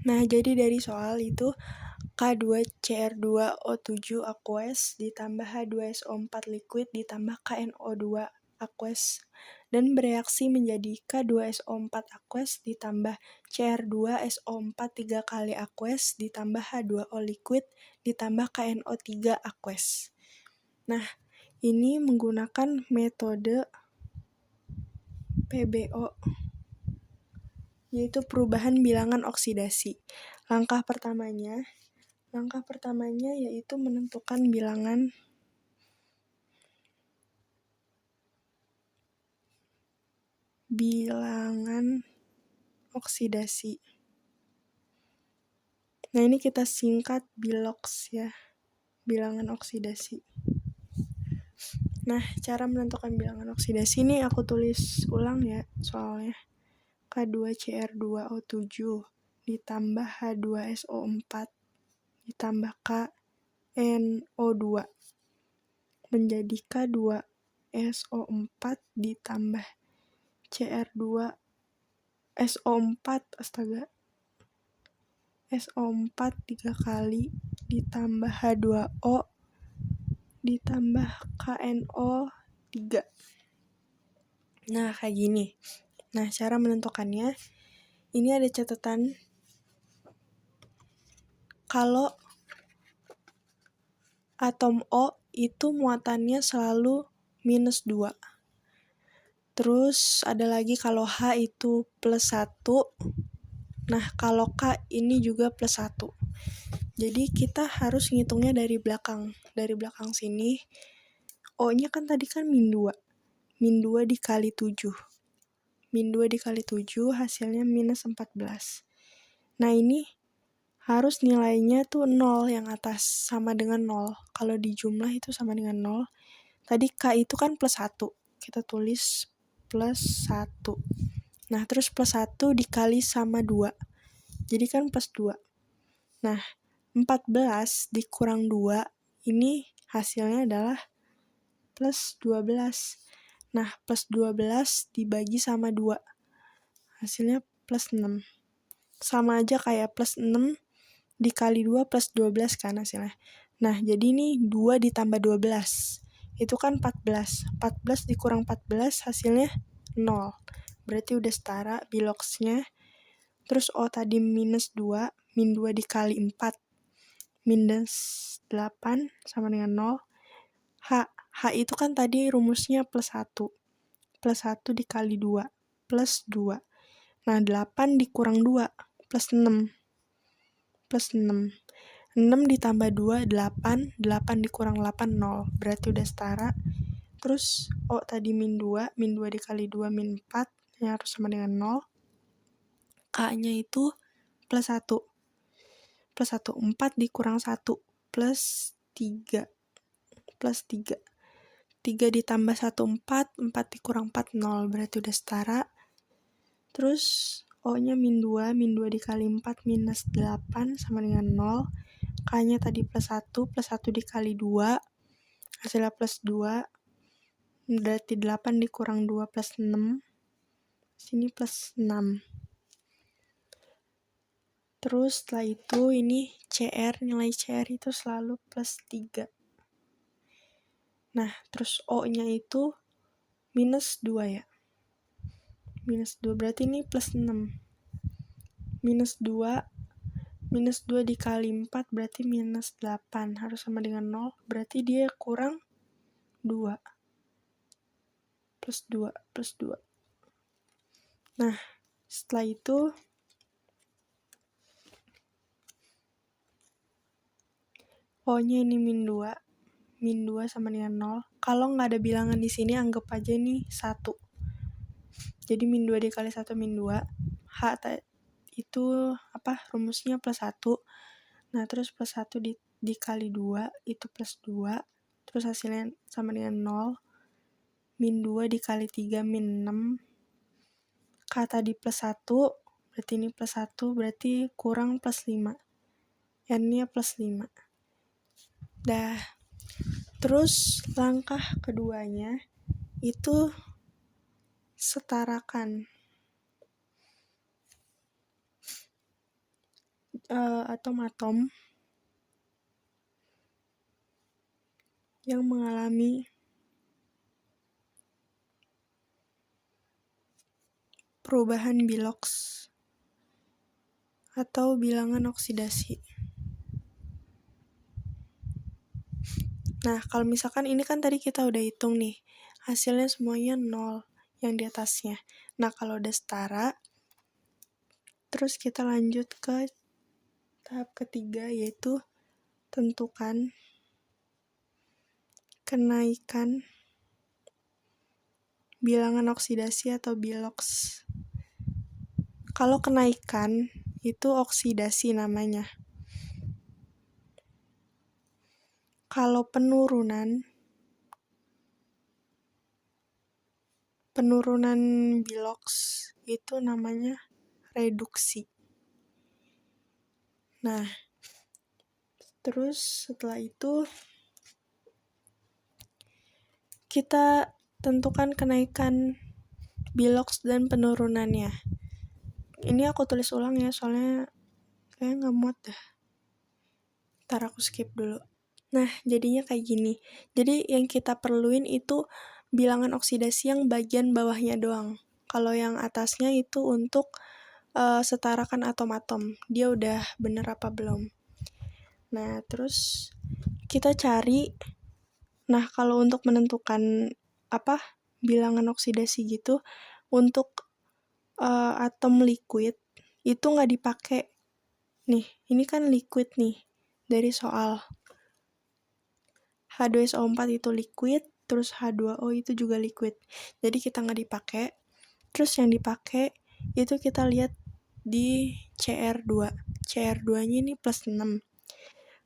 Nah, jadi dari soal itu K2Cr2O7 aqueous ditambah H2SO4 liquid ditambah KNO2 aqueous dan bereaksi menjadi K2SO4 aqueous ditambah Cr2SO4 3 kali aqueous ditambah H2O liquid ditambah KNO3 aqueous. Nah, ini menggunakan metode PBO, yaitu perubahan bilangan oksidasi. Langkah pertamanya yaitu menentukan bilangan oksidasi. Nah, ini kita singkat bilox ya, bilangan oksidasi. Nah, cara menentukan bilangan oksidasi ini aku tulis ulang ya soalnya. K2Cr2O7 ditambah H2SO4 ditambah KNO2 menjadi K2SO4 ditambah Cr2SO4 SO4 3 kali ditambah H2O ditambah KNO3. Nah, kayak gini. Nah, cara menentukannya, ini ada catatan kalau atom O itu muatannya selalu -2. Terus ada lagi kalau H itu +1. Nah, kalau K ini juga +1. Jadi kita harus ngitungnya dari belakang. Dari belakang sini, O-nya kan tadi kan -2. -2 dikali 7. -2 dikali 7 hasilnya -14. Nah, ini harus nilainya tuh 0 yang atas, sama dengan 0. Kalau di jumlah itu sama dengan 0. Tadi K itu kan +1. Kita tulis +1. Nah, terus +1 dikali sama 2. Jadi kan +2. Nah, 14 dikurang 2, ini hasilnya adalah +12. Nah, +12 dibagi sama 2. Hasilnya +6. Sama aja kayak +6 dikali 2 +12 kan hasilnya. Nah, jadi ini 2 ditambah 12. Itu kan 14. 14 dikurang 14 hasilnya 0. Berarti udah setara biloxnya. Terus O tadi -2, -2 dikali 4. -8 sama dengan 0. H itu kan tadi rumusnya +1. +1 dikali 2, +2. Nah, 8 dikurang 2, +6. 6 ditambah 2, 8. 8 dikurang 8, 0. Berarti udah setara. Terus O tadi -2, -2 dikali 2, -4. Yang harus sama dengan 0. K-nya itu +1. +1. 4 dikurang 1, +3. 3 ditambah 1, 4. 4 dikurang 4, 0. Berarti udah setara. Terus O-nya -2, -2 dikali 4, -8 sama dengan 0. K-nya tadi +1, +1 dikali 2, hasilnya +2. Berarti 8 dikurang 2, +6. Sini +6. Terus setelah itu ini nilai CR itu selalu +3. Nah, terus O-nya itu -2 ya. -2 berarti ini +6. -2 dikali 4 berarti -8. Harus sama dengan 0. Berarti dia kurang 2. +2. Nah, setelah itu O-nya ini -2 sama dengan 0. Kalau nggak ada bilangan di sini, anggap aja ini 1. Jadi -2 dikali 1, -2. H itu rumusnya +1. Nah, terus +1 dikali 2, itu +2. Terus hasilnya sama dengan 0. -2 dikali 3, -6. K tadi +1, berarti ini +1, berarti kurang +5. N-nya +5. Dah. Terus langkah keduanya itu setarakan. atom-atom yang mengalami perubahan bilox atau bilangan oksidasi. Nah, kalau misalkan ini kan tadi kita udah hitung nih, hasilnya semuanya 0 yang di atasnya. Nah, kalau udah setara, terus kita lanjut ke tahap ketiga, yaitu tentukan kenaikan bilangan oksidasi atau bilox. Kalau kenaikan, itu oksidasi namanya. Kalau penurunan bilox itu namanya reduksi. Nah, terus setelah itu kita tentukan kenaikan bilox dan penurunannya. Ini aku tulis ulang ya, soalnya kayaknya nggak muat dah. Ntar aku skip dulu. Nah, jadinya kayak gini. Jadi yang kita perluin itu bilangan oksidasi yang bagian bawahnya doang. Kalau yang atasnya itu untuk setarakan atom-atom. Dia udah bener apa belum. Nah, terus kita cari. Nah, kalau untuk menentukan bilangan oksidasi gitu, untuk atom liquid itu nggak dipakai. Nih, ini kan liquid nih dari soal. H2SO4 itu liquid, terus H2O itu juga liquid. Jadi kita nggak dipakai. Terus yang dipakai itu kita lihat di CR2. CR2-nya ini plus 6.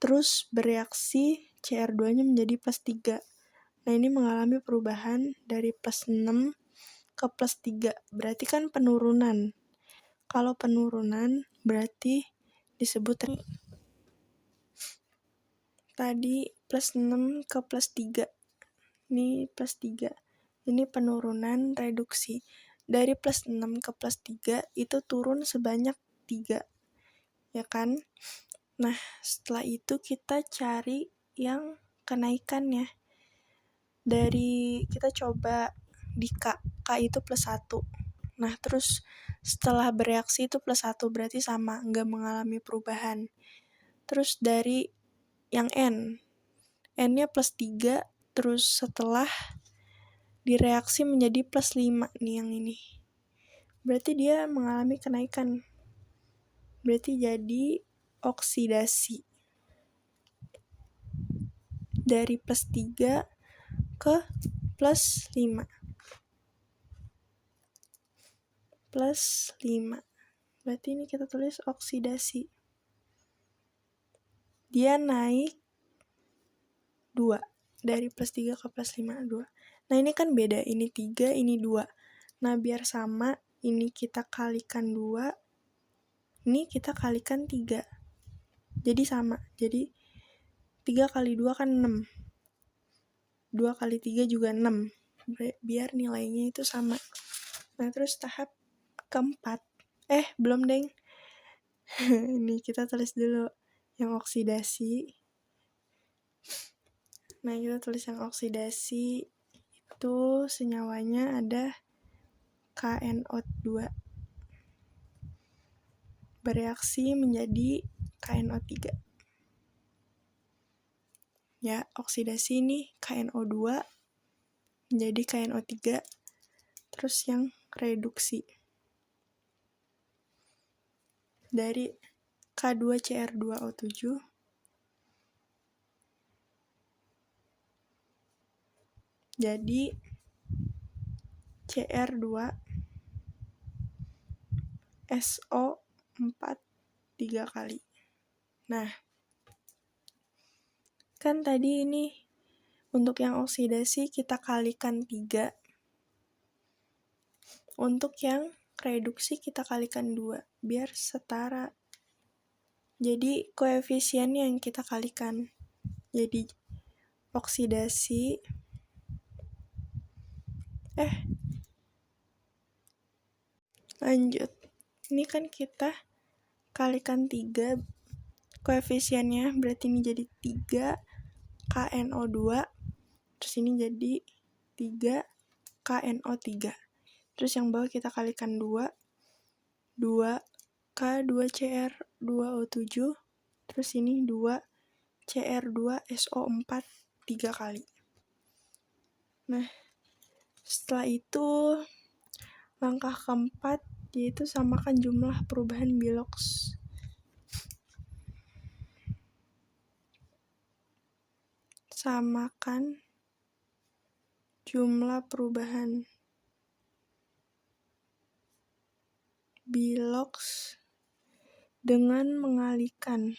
Terus bereaksi CR2-nya menjadi plus 3. Nah, ini mengalami perubahan dari plus 6 ke plus 3. Berarti kan penurunan. Kalau penurunan berarti disebut tadi plus 6 ke plus 3. Ini plus 3. Ini penurunan reduksi. Dari plus 6 ke plus 3 itu turun sebanyak 3. Ya kan? Nah, setelah itu kita cari yang kenaikannya. Dari kita coba di K. K itu plus 1. Nah, terus setelah bereaksi itu plus 1, berarti sama, nggak mengalami perubahan. Terus dari yang N. N-nya plus 3, terus setelah direaksi menjadi plus 5 nih yang ini. Berarti dia mengalami kenaikan. Berarti jadi oksidasi. Dari plus 3 ke plus 5. Plus 5. Berarti ini kita tulis oksidasi. Dia naik 2. Dari plus 3 ke plus 5, 2. Nah, ini kan beda. Ini 3, ini 2. Nah, biar sama, ini kita kalikan 2. Ini kita kalikan 3. Jadi sama. Jadi 3 kali 2 kan 6. 2 kali 3 juga 6. Biar nilainya itu sama. Nah, terus tahap keempat. Belum, deng. Ini kita tulis dulu yang oksidasi. Nah, kita tulis yang oksidasi itu senyawanya ada KNO2 bereaksi menjadi KNO3. Ya, oksidasi ini KNO2 menjadi KNO3. Terus yang reduksi dari K2CR2O7 jadi CR2SO4 3 kali. Nah, kan tadi ini untuk yang oksidasi kita kalikan 3. Untuk yang reduksi kita kalikan 2 biar setara. Jadi koefisiennya yang kita kalikan. Jadi oksidasi lanjut. Ini kan kita kalikan 3, koefisiennya berarti ini jadi 3 KNO2, terus ini jadi 3 KNO3. Terus yang bawah kita kalikan 2 K2Cr2O7, terus ini 2 CR2SO4 3 kali. Nah, setelah itu langkah keempat yaitu samakan jumlah perubahan bilox. Samakan jumlah perubahan bilox dengan mengalihkan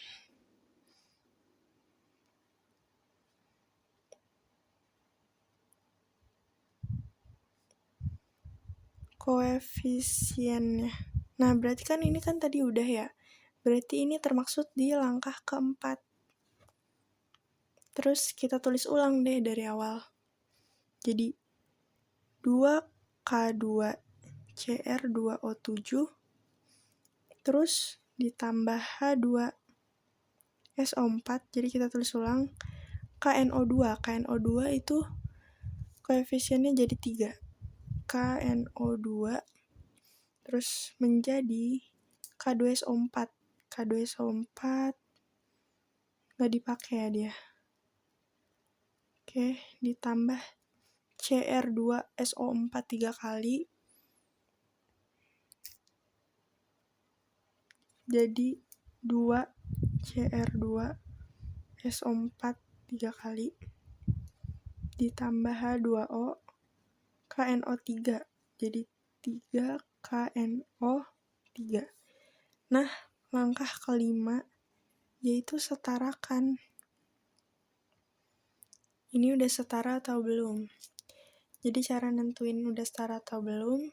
koefisiennya. Nah, berarti kan ini kan tadi udah ya. Berarti ini termaksud di langkah keempat. Terus kita tulis ulang deh dari awal. Jadi 2K2Cr2O7 terus ditambah H2SO4. Jadi kita tulis ulang KNO2. KNO2 itu koefisiennya jadi 3. KNO2 terus menjadi K2SO4. K2SO4 nggak dipakai ya dia. Oke, ditambah CR2SO4 3 kali. Jadi 2 CR2SO4 3 kali. Ditambah H2O KNO3. Jadi 3 KNO3. Nah, langkah kelima yaitu setarakan. Ini udah setara atau belum? Jadi cara nentuin udah setara atau belum,